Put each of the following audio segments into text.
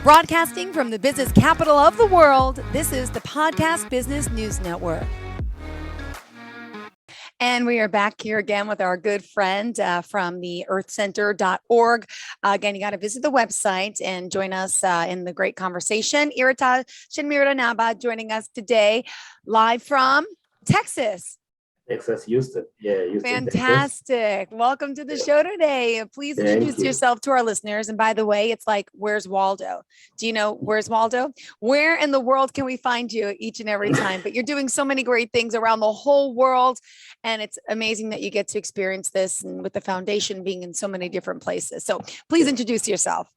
Broadcasting from the business capital of the world, this is the Podcast Business News Network. And we are back here again with our good friend from the earthcenter.org. Again, you got to visit the website and join us in the great conversation. Iritah, Shenmira, NABA joining us today live from Texas. Texas, Houston. Yeah, Houston. Fantastic. Texas. Welcome to the show today. Please introduce yourself to our listeners. And by the way, it's like, where's Waldo? Do you know where's Waldo? Where in the world can we find you each and every time? But you're doing so many great things around the whole world. And it's amazing that you get to experience this, and with the foundation being in so many different places. So please introduce yourself.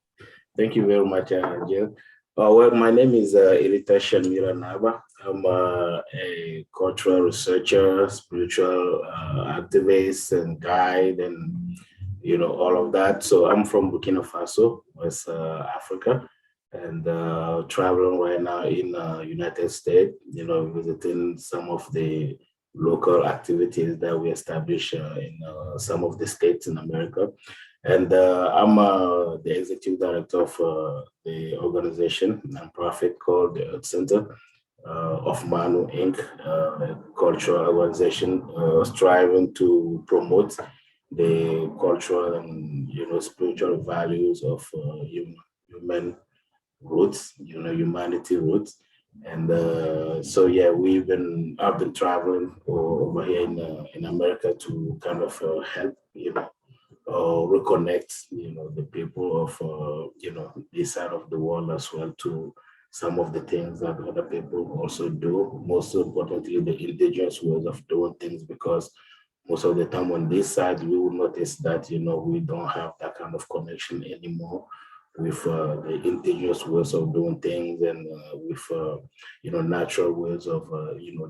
Thank you very much, Jill. Well, my name is Iritah Shenmira NABA. I'm a cultural researcher, spiritual activist, and guide, and all of that. So I'm from Burkina Faso, West Africa, and traveling right now in United States. Visiting some of the local activities that we establish in some of the states in America. And I'm the executive director of the organization, nonprofit called the Earth Center of Maanu, Inc., a cultural organization striving to promote the cultural and spiritual values of human roots, humanity roots. And I've been traveling over here in America to kind of help reconnect the people of this side of the world as well to some of the things that other people also do. Most importantly, the indigenous ways of doing things, because most of the time on this side we will notice that we don't have that kind of connection anymore with the indigenous ways of doing things, and with natural ways of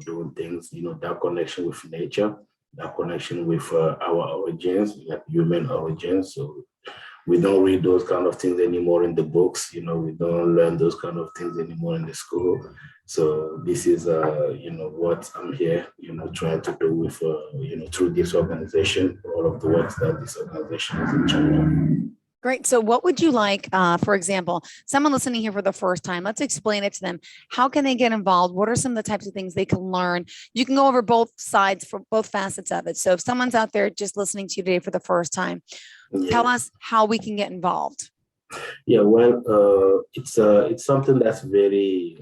doing things, that connection with nature, that connection with our origins, like human origins. So we don't read those kind of things anymore in the books. We don't learn those kind of things anymore in the school. So this is what I'm here trying to do with through this organization, all of the work that this organization is in charge of. Great. So what would you like, for example, someone listening here for the first time, let's explain it to them. How can they get involved? What are some of the types of things they can learn? You can go over both sides, for both facets of it. So if someone's out there just listening to you today for the first time, tell us how we can get involved. Yeah, well, it's something that's very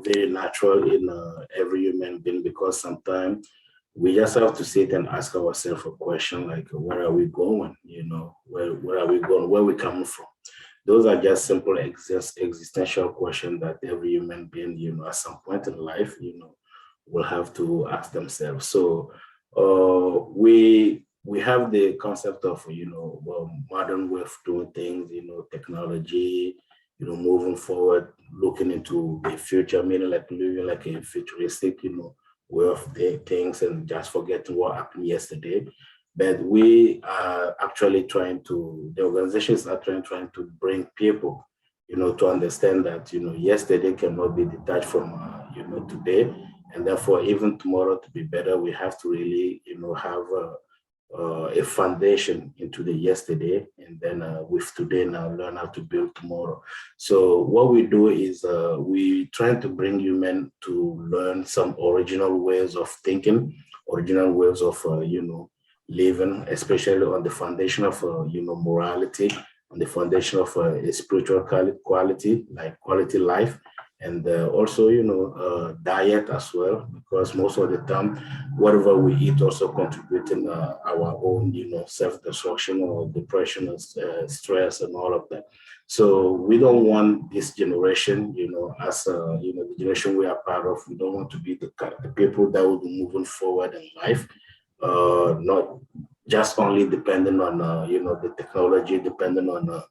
natural in every human being, because sometimes we just have to sit and ask ourselves a question like, where are we going? Where are we going? Where are we coming from? Those are just simple existential questions that every human being, at some point in life, will have to ask themselves. So we have the concept of, modern way of doing things, technology, moving forward, looking into the future, meaning like living like a futuristic, way of things, and just forgetting what happened yesterday. But we are actually the organization is actually trying to bring people, to understand that, yesterday cannot be detached from, today. And therefore, even tomorrow to be better, we have to really, have a foundation into the yesterday, and then with today now learn how to build tomorrow. So what we do is we try to bring human to learn some original ways of thinking, original ways of living, especially on the foundation of morality, on the foundation of a spiritual quality, like quality life, and also diet as well, because most of the time whatever we eat also contributing our own self-destruction or depression and stress and all of that. So we don't want this generation, as the generation we are part of, we don't want to be the people that will be moving forward in life, not just only depending on the technology, depending on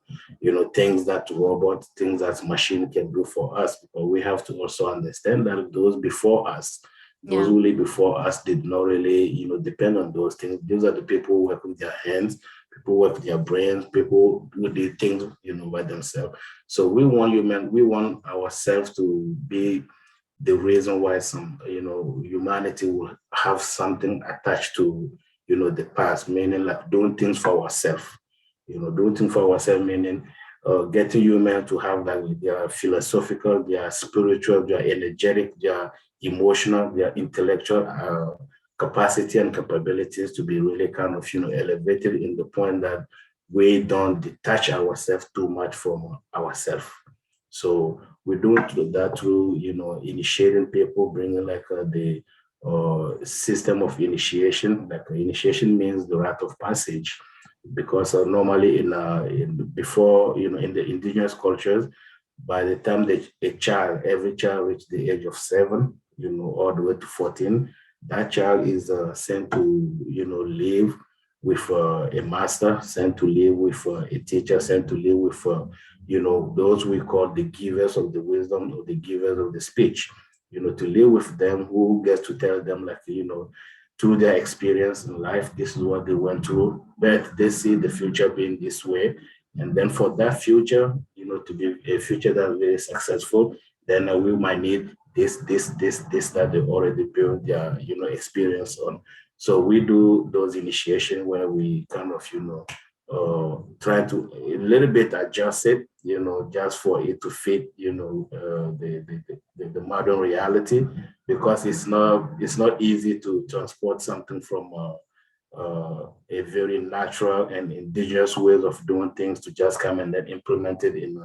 things that robots, things that machine can do for us. But we have to also understand that those before us, those who live before us, did not really depend on those things. Those are the people who work with their hands, people who work with their brains, people who do things by themselves. So we want ourselves to be the reason why some humanity will have something attached to the past, meaning like doing things for ourselves, doing things for ourselves, meaning getting human to have like their philosophical, their spiritual, their energetic, their emotional, their intellectual capacity and capabilities to be really kind of, elevated in the point that we don't detach ourselves too much from ourselves. So we do that through, initiating people, bringing like the system of initiation. Like initiation means the rite of passage, because normally before, in the indigenous cultures, by the time every child reaches the age of 7, all the way to 14, that child is sent to, live with a master, sent to live with a teacher, sent to live with, those we call the givers of the wisdom or the givers of the speech, to live with them, who gets to tell them, like, through their experience in life, this is what they went through, but they see the future being this way. And then for that future, to be a future that is very successful, then we might need this that they already built their, experience on. So we do those initiation where we kind of, try to a little bit adjust it, just for it to fit, the modern reality, because it's not easy to transport something from a very natural and indigenous ways of doing things to just come and then implement it in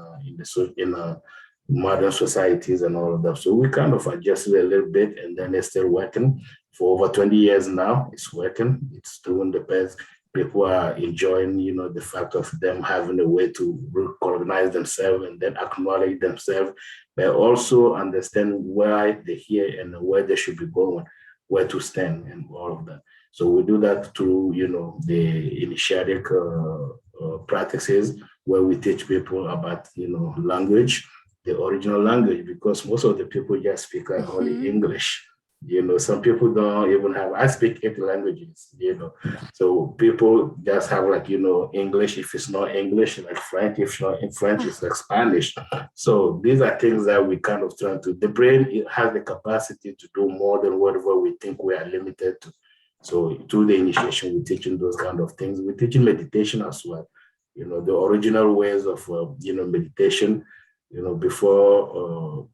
modern societies and all of that. So we kind of adjusted a little bit, and then it's still working for over 20 years now. It's working. It's doing the best. People are enjoying, the fact of them having a way to recognize themselves and then acknowledge themselves, but also understand why they're here and where they should be going, where to stand, and all of that. So we do that through, the initiatic practices, where we teach people about, language, the original language, because most of the people just speak only English. Some people don't even have, I speak 8 languages, so people just have like, English, if it's not English, like French, if it's not in French, it's like Spanish. So these are things that we kind of try to, the brain, it has the capacity to do more than whatever we think we are limited to. So through the initiation, we're teaching those kind of things. We're teaching meditation as well. The original ways of, meditation, before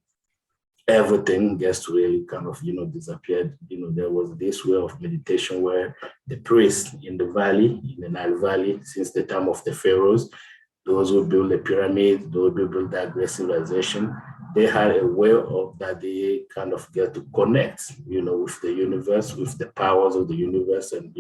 everything gets to really kind of, disappeared. There was this way of meditation where the priests in the valley, in the Nile Valley, since the time of the pharaohs, those who built the pyramids, those who built that great civilization, they had a way of that they kind of get to connect, with the universe, with the powers of the universe, and,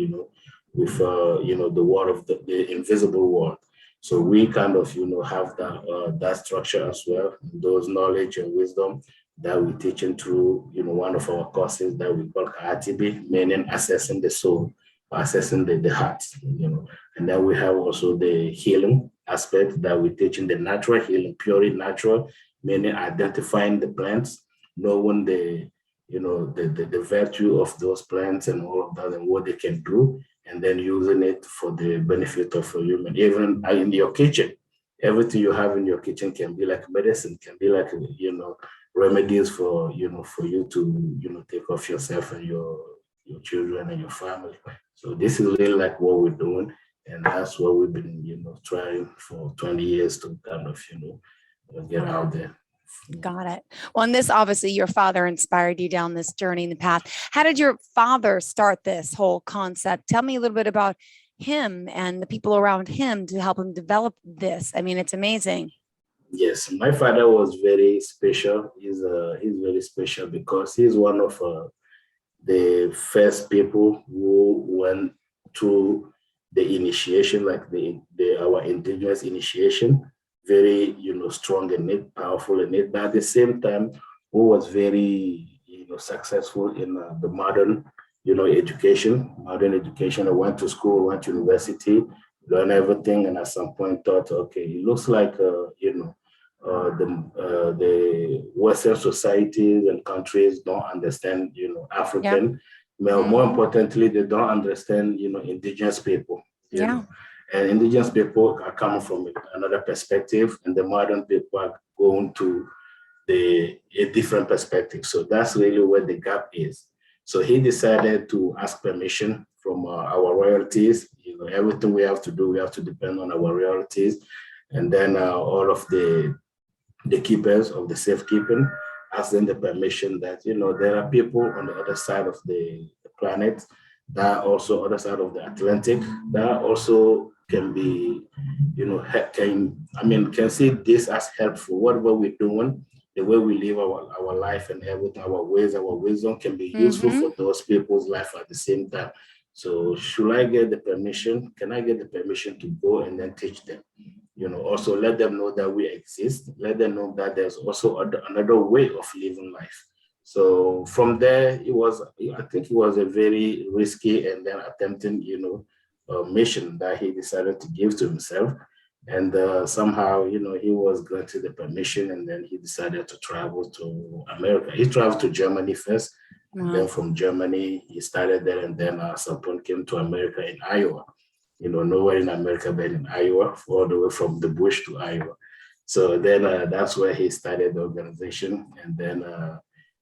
with, the world of the invisible world. So we kind of, have that structure as well, those knowledge and wisdom that we teaching through, one of our courses that we call ATB, meaning assessing the soul, assessing the heart, And then we have also the healing aspect that we teach in the natural healing, purely natural, meaning identifying the plants, knowing the virtue of those plants and all of that and what they can do, and then using it for the benefit of a human. Even in your kitchen, everything you have in your kitchen can be like medicine, can be like, remedies for, for you to, take of yourself and your children and your family. So this is really like what we're doing. And that's what we've been, trying for 20 years to kind of, get out there. Got it. Well, and this, obviously, your father inspired you down this journey in the path. How did your father start this whole concept? Tell me a little bit about him and the people around him to help him develop this. I mean, it's amazing. Yes, my father was very special. He's very special because he's one of the first people who went through the initiation, like our indigenous initiation, very, strong and neat, powerful and neat, but at the same time, who was very, successful in the modern, education. I went to school, went to university, learned everything, and at some point thought, okay, it looks like, the Western societies and countries don't understand, African. Well, more importantly, they don't understand, indigenous people. You know? And indigenous people are coming from another perspective, and the modern people are going to a different perspective. So that's really where the gap is. So he decided to ask permission from our royalties. Everything we have to do, we have to depend on our royalties. And then all of the keepers of the safekeeping ask them the permission that, there are people on the other side of the planet, that are also other side of the Atlantic, that also can be, can see this as helpful. Whatever we're doing, the way we live our life and everything, our ways, our wisdom can be useful for those people's life at the same time. So should I get the permission? Can I get the permission to go and then teach them? Also let them know that we exist. Let them know that there's also another way of living life. So from there, I think it was a very risky and then attempting, mission that he decided to give to himself. And somehow, he was granted the permission, and then he decided to travel to America. He traveled to Germany first. Wow. And then from Germany, he started there, and then at some point came to America in Iowa. Nowhere in America but in Iowa, all the way from the bush to Iowa. So then that's where he started the organization, and then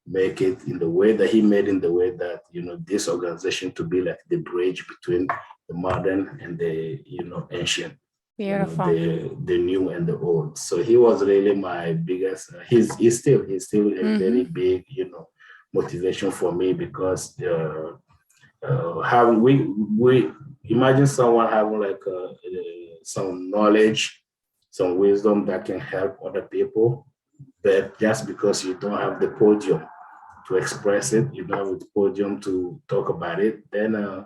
make it in the way that he made, in the way that, this organization to be like the bridge between the modern and the, ancient. Beautiful. The new and the old. So he was really my biggest, he's still a very big, motivation for me, because having we imagine someone having like some knowledge, some wisdom that can help other people, but just because you don't have the podium to express it, you don't have the podium to talk about it, then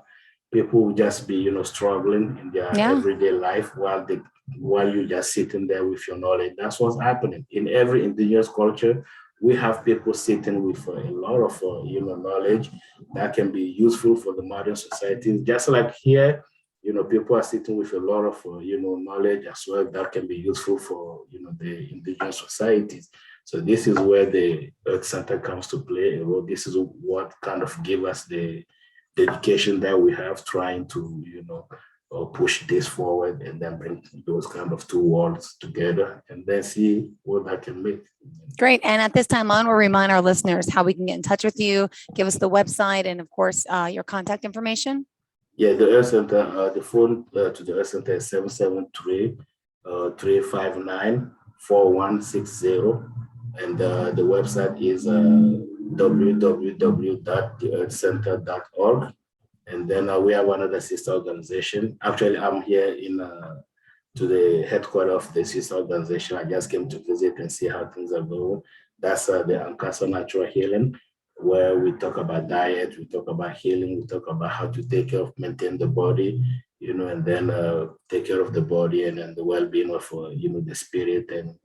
people will just be, struggling in their everyday life while you're just sitting there with your knowledge. That's what's happening in every indigenous culture. We have people sitting with a lot of, knowledge that can be useful for the modern society. Just like here, people are sitting with a lot of, knowledge as well that can be useful for, the indigenous societies. So this is where the Earth Center comes to play a role. This is what kind of give us the dedication that we have, trying to, push this forward, and then bring those kind of two worlds together, and then see what that can make. Great. And at this time on, we'll remind our listeners how we can get in touch with you. Give us the website and, of course, your contact information. Yeah, the Earth Center, the phone to the Earth Center is 773-359-4160. And the website is www.theearthcenter.org. And then we have another sister organization. Actually, I'm here to the headquarters of the sister organization. I just came to visit and see how things are going. That's the Ankasa Natural Healing, where we talk about diet, we talk about healing, we talk about how to take care of, maintain the body, and then take care of the body, and then the well-being of, the spirit and,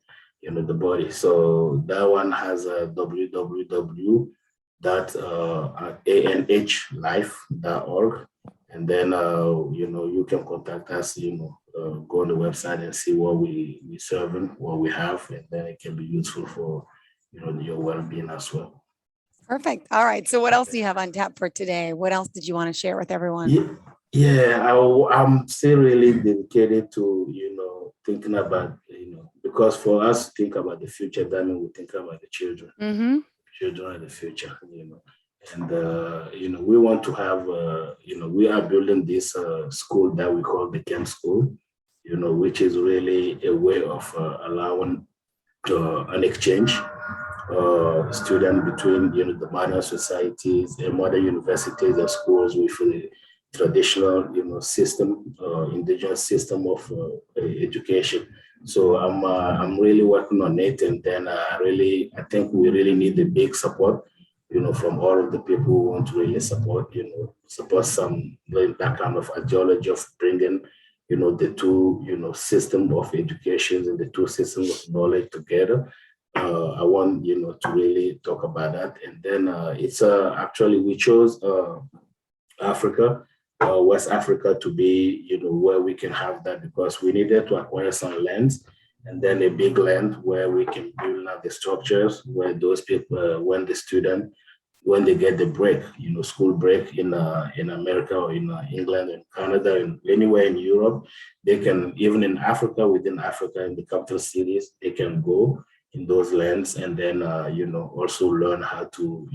the body. So that one has a www.anhlife.org. And then, you can contact us, go on the website and see what we serving, what we have, and then it can be useful for, your well-being as well. Perfect. All right. So what else do you have on tap for today? What else did you want to share with everyone? I'm still really dedicated to, thinking about, because for us to think about the future, that means we think about the children. Children are the future, And, we want to have, we are building this school that we call the camp school, which is really a way of allowing an exchange student between, the modern societies and modern universities and schools with the traditional, system, indigenous system of education. So I'm really working on it, and then I think we really need the big support, from all of the people who want to really support some that kind of ideology of bringing, the two, system of education and the two systems of knowledge together. I want, to really talk about that. And then it's actually, we chose Africa, West Africa to be, where we can have that, because we needed to acquire some lands, and then a big land where we can build out the structures, where those people, when they get the break, school break in America or in England and Canada and anywhere in Europe, they can, even in Africa, within Africa, in the capital cities, they can go in those lands, and then, also learn how to,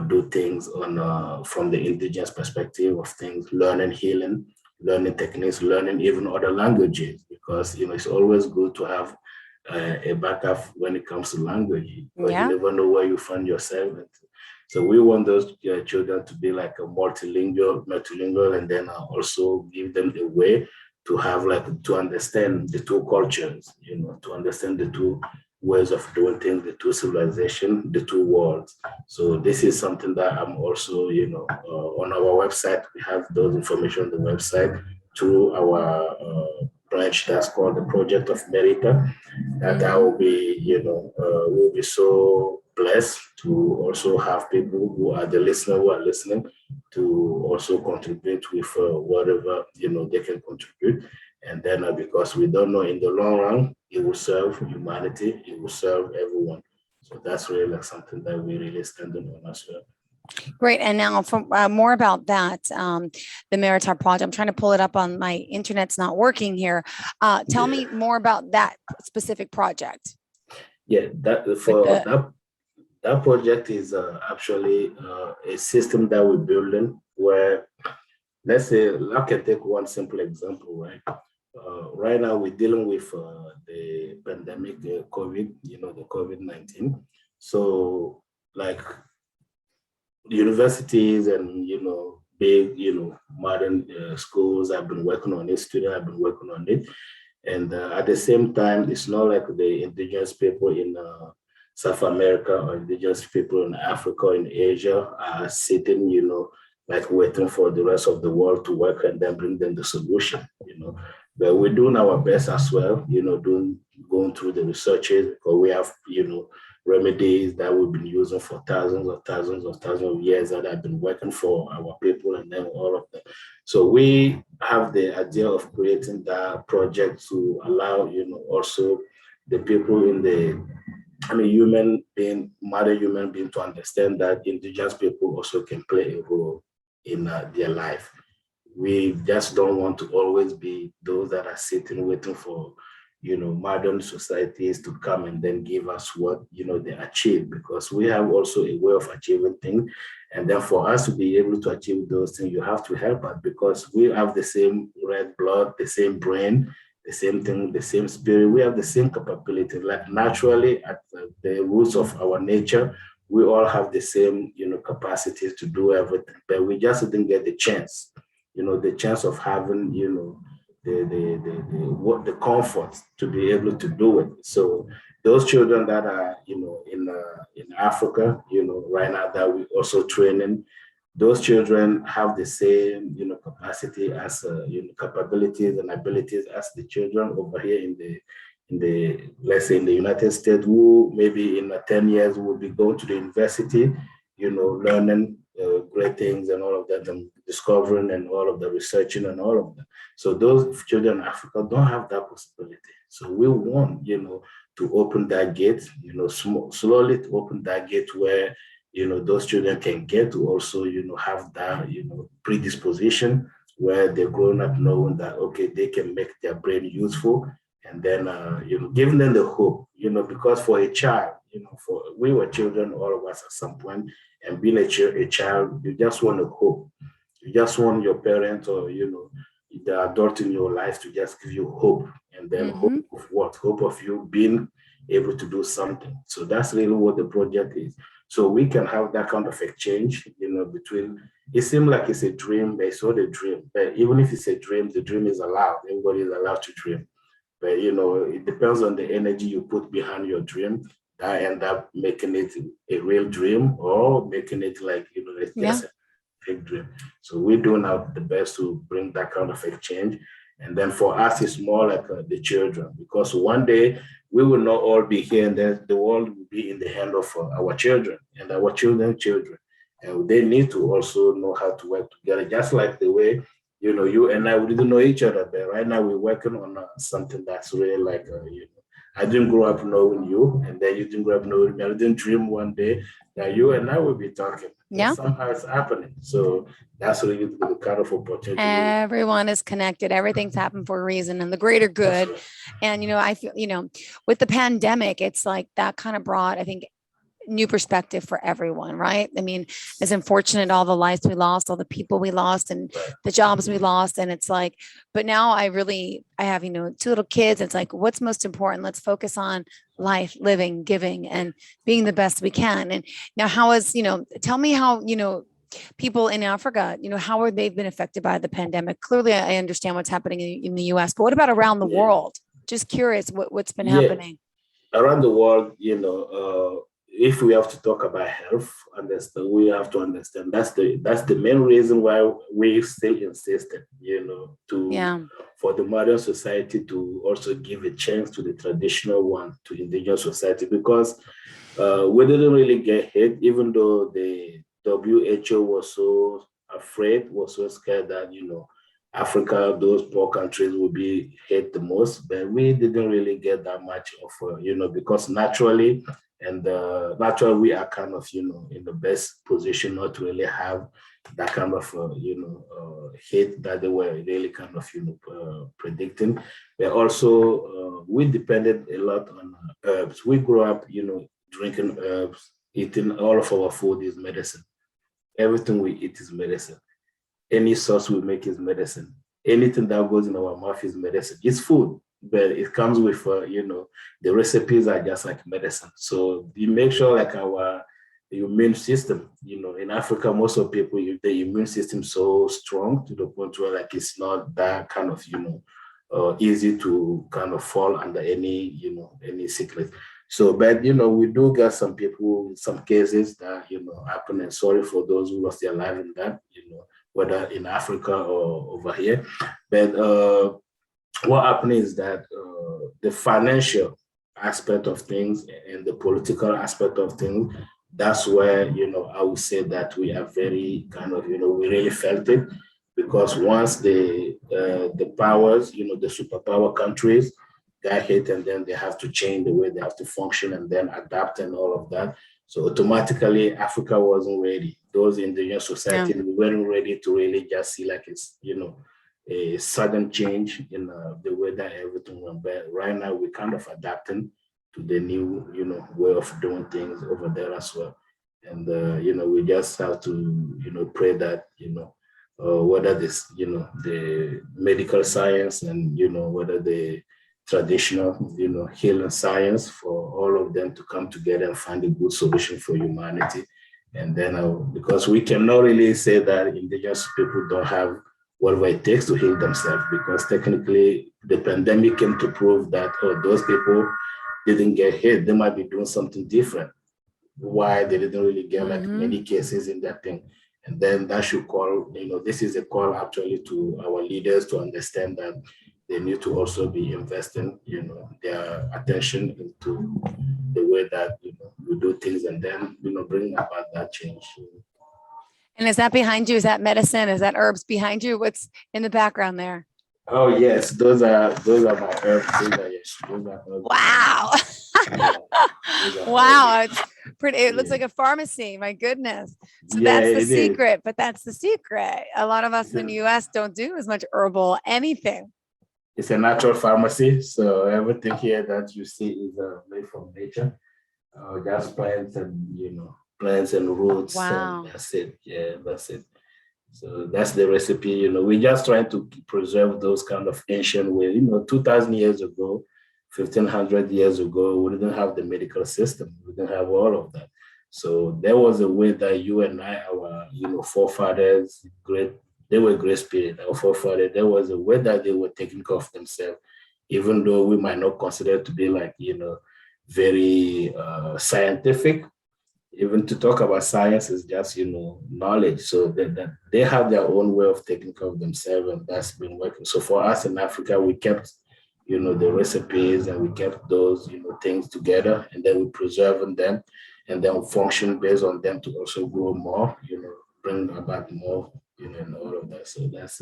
do things on from the indigenous perspective of things, learning healing, learning techniques, learning even other languages, because, it's always good to have a backup when it comes to language, because you never know where you find yourself. So we want those children to be like a multilingual, and then also give them a way to have to understand the two cultures, to understand the two ways of doing things, the two civilizations, the two worlds. So this is something that I'm also, on our website, we have those information on the website through our branch that's called the Project of Iritah. That I will be, will be so blessed to also have people who are listening to also contribute with whatever, they can contribute. And then because we don't know in the long run, it will serve humanity, it will serve everyone. So that's really something that we really stand on as well. Great. And now for more about that, the Iritah project, I'm trying to pull it up on my internet's not working here. Tell me more about that specific project. Yeah, that project is actually a system that we're building where, let's say, I can take one simple example, right? Right now, we're dealing with the pandemic, COVID, the COVID-19. So, universities and, big, modern schools have been working on it, students have been working on it. And at the same time, it's not like the indigenous people in South America or indigenous people in Africa or in Asia are sitting, waiting for the rest of the world to work and then bring them the solution, But we're doing our best as well, going through the researches, because we have, remedies that we've been using for thousands of years that have been working for our people and then all of them. So we have the idea of creating that project to allow, also the people in the, modern human being to understand that indigenous people also can play a role in their life. We just don't want to always be those that are sitting waiting for, modern societies to come and then give us what, they achieve, because we have also a way of achieving things. And then for us to be able to achieve those things, you have to help us, because we have the same red blood, the same brain, the same thing, the same spirit. We have the same capability. Like naturally, at the roots of our nature, we all have the same, capacities to do everything, but we just didn't get the chance, the chance of having, the comfort to be able to do it. So those children that are, in Africa, right now that we also training, those children have the same, capacity as, capabilities and abilities as the children over here in the, let's say in the United States, who maybe in 10 years will be going to the university, learning great things and all of that, and discovering and all of the researching and all of that. So those children in Africa don't have that possibility. So we want, to open that gate, slowly to open that gate where, those children can get to also, have that, predisposition where they're growing up knowing that, okay, they can make their brain useful. And then, giving them the hope, because for a child, we were children, all of us at some point, and being a child, you just want to hope. You just want your parents or, the adult in your life to just give you hope. And then hope of what? Hope of you being able to do something. So that's really what the project is. So we can have that kind of exchange, between, it seems like it's a dream, but it's not a dream. But even if it's a dream, the dream is allowed. Everybody is allowed to dream. But, it depends on the energy you put behind your dream that end up making it a real dream or making it like, it's just a big dream. So we're doing our the best to bring that kind of exchange. And then for us, it's more like the children, because one day we will not all be here, and then the world will be in the hand of our children and our children. And they need to also know how to work together, just like the way, you and I, we didn't know each other, but right now we're working on something that's really like, I didn't grow up knowing you, and then you didn't grow up knowing me. I didn't dream one day that you and I will be talking. Yeah. Somehow it's happening. So that's really the kind of opportunity. Everyone is connected. Everything's happened for a reason and the greater good. Right. And, I feel, with the pandemic, it's like that kind of brought, I think, new perspective for everyone, right? I mean, it's unfortunate all the lives we lost, all the people we lost, and the jobs we lost. And it's like, but now I have, two little kids. It's like, what's most important? Let's focus on life, living, giving, and being the best we can. And now, tell me how, people in Africa, how are they been affected by the pandemic? Clearly, I understand what's happening in the US, but what about around the world? Just curious what's been happening. Around the world, if we have to talk about health, we have to understand that's the main reason why we still insisted, for the modern society to also give a chance to the traditional one, to indigenous society, because we didn't really get hit, even though the WHO was so afraid, was so scared that, Africa, those poor countries will be hit the most, but we didn't really get that much of, because naturally we are kind of, in the best position not to really have that kind of, hit that they were really kind of, predicting. But also, we depended a lot on herbs. We grew up, drinking herbs, eating all of our food is medicine. Everything we eat is medicine. Any sauce we make is medicine. Anything that goes in our mouth is medicine. It's food, but it comes with, the recipes are just like medicine. So you make sure like our immune system, in Africa, most of people, the immune system so strong to the point where like it's not that kind of, easy to kind of fall under any sickness. So, but, we do get some people, in some cases that, happen, and sorry for those who lost their life in that, whether in Africa or over here. But what happened is that the financial aspect of things and the political aspect of things, that's where, I would say that we are very kind of, we really felt it, because once the powers, the superpower countries got hit, and then they have to change the way they have to function and then adapt and all of that. So automatically, Africa wasn't ready. Those indigenous societies weren't ready to really just see like it's, a sudden change in the way that everything went. But right now, we're kind of adapting to the new, way of doing things over there as well. And, we just have to, pray that, whether this, the medical science and, whether the traditional, healing science, for all of them to come together and find a good solution for humanity. And then, because we cannot really say that indigenous people don't have whatever it takes to heal themselves, because technically the pandemic came to prove that, those people didn't get hit. They might be doing something different. Why they didn't really get like many cases in that thing. And then that should call, this is a call actually to our leaders to understand that they need to also be investing, their attention into the way that, we do things, and then, bring about that change. And is that behind you? Is that medicine? Is that herbs behind you? What's in the background there? Oh yes, those are my herbs. Those are herbs. Wow. Wow, it's pretty. It looks like a pharmacy. My goodness. So that's the secret, but that's the secret. A lot of us in the US don't do as much herbal anything. It's a natural pharmacy, so everything here that you see is made from nature. Just plants and roots. Wow. And that's it. Yeah, that's it. So that's the recipe. We're just trying to preserve those kind of ancient ways. 2,000 years ago, 1,500 years ago, we didn't have the medical system. We didn't have all of that. So there was a way that you and I, our forefathers, they were great spirit. Our forefathers, there was a way that they were taking care of themselves, even though we might not consider it to be like very scientific. Even to talk about science is just, knowledge. So that they have their own way of taking care of themselves, and that's been working. So for us in Africa, we kept, the recipes, and we kept those, things together, and then we preserve them, and then function based on them to also grow more, bring about more, and all of that. So that's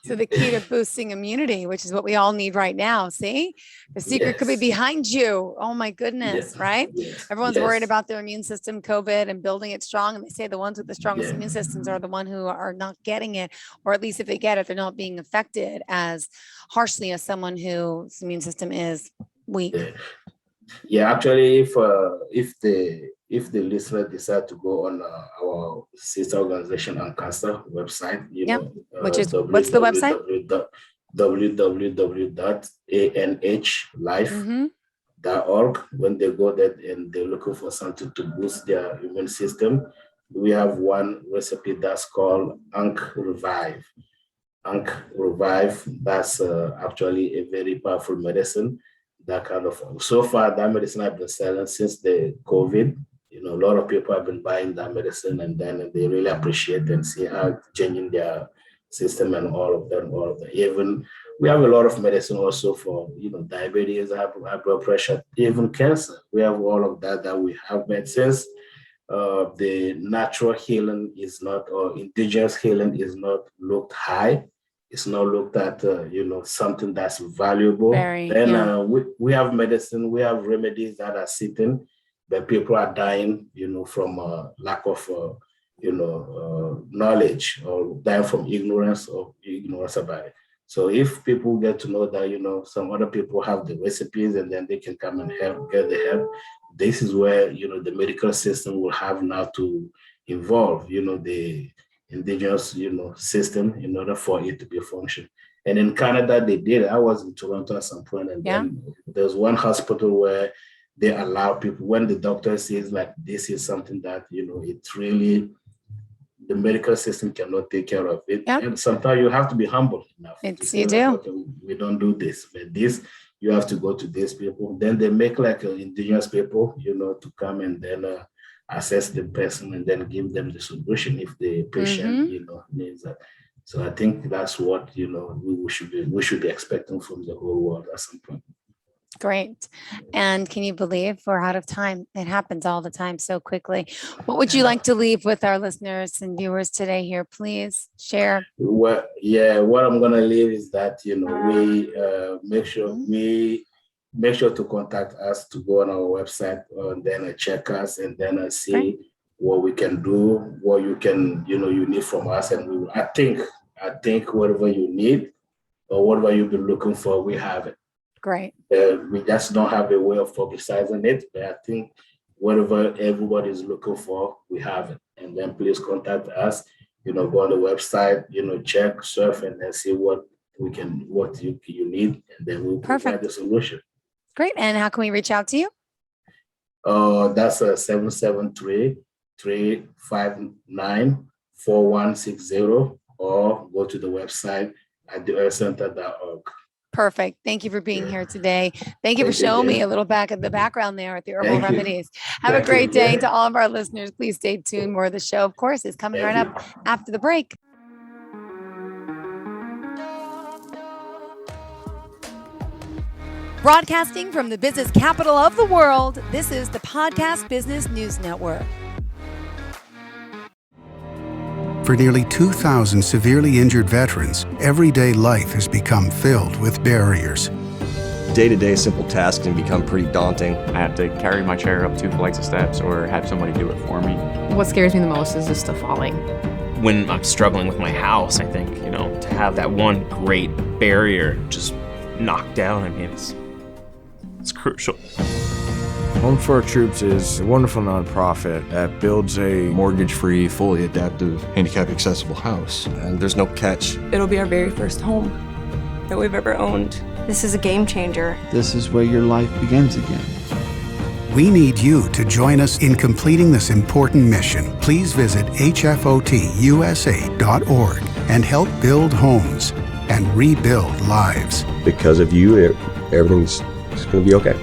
So the key to boosting immunity, which is what we all need right now. See, the secret could be behind you. Oh my goodness, right? Everyone's worried about their immune system, COVID, and building it strong. And they say the ones with the strongest immune systems are the one who are not getting it, or at least if they get it, they're not being affected as harshly as someone whose immune system is weak. Yeah, actually, if the listener decide to go on our sister organization and cancer website, Yep. Which is what's the website? www.anhlife.org. When they go there and they're looking for something to boost their immune system, we have one recipe that's called Ankh Revive. Ankh Revive, that's actually a very powerful medicine. That kind of, so far, that medicine I've been selling since the COVID. A lot of people have been buying that medicine, and then they really appreciate and see how it's changing their system and all of them. Even we have a lot of medicine also for diabetes, high blood pressure, even cancer. We have all of that we have medicines. The natural healing is not, or indigenous healing is not looked high. It's not looked at, something that's valuable. We have medicine, we have remedies that are sitting, but people are dying, from lack of, knowledge, or dying from ignorance about it. So if people get to know that, some other people have the recipes and then they can come and get the help, this is where, the medical system will have now to involve, the indigenous, system in order for it to be function. And in Canada, they did. I was in Toronto at some point, and then there's one hospital where they allow people, when the doctor says like this is something that it's really, the medical system cannot take care of it. And sometimes you have to be humble enough. Okay, we don't do this, but this you have to go to these people. Then they make like indigenous people, to come and then assess the person and then give them the solution if the patient, needs that. So I think that's what we should be expecting from the whole world at some point. Great. And can you believe we're out of time? It happens all the time so quickly. What would you like to leave with our listeners and viewers today here? Please share. What I'm going to leave is that, we make sure to contact us, to go on our website and then check us and then see what we can do, what you can, you need from us. And I think whatever you need or whatever you've been looking for, we have it. Great. We just don't have a way of publicizing it, but I think whatever everybody is looking for, we have it. And then please contact us, go on the website, check, surf, and then see what you need, and then we'll provide the solution. Great. And how can we reach out to you? That's 773-359-4160, or go to the website at theearthcenter.org. Perfect. Thank you for being here today. Thank you for showing me a little back of the background there at the Herbal Remedies. Have a great day to all of our listeners. Please stay tuned. More of the show, of course, is coming right up after the break. Broadcasting from the business capital of the world, this is the Podcast Business News Network. For nearly 2,000 severely injured veterans, everyday life has become filled with barriers. Day-to-day simple tasks can become pretty daunting. I have to carry my chair up 2 flights of steps or have somebody do it for me. What scares me the most is just the falling. When I'm struggling with my house, I think, to have that one great barrier just knocked down, it's crucial. Home for Our Troops is a wonderful nonprofit that builds a mortgage-free, fully adaptive, handicap-accessible house. And there's no catch. It'll be our very first home that we've ever owned. This is a game changer. This is where your life begins again. We need you to join us in completing this important mission. Please visit hfotusa.org and help build homes and rebuild lives. Because of you, everything's going to be okay.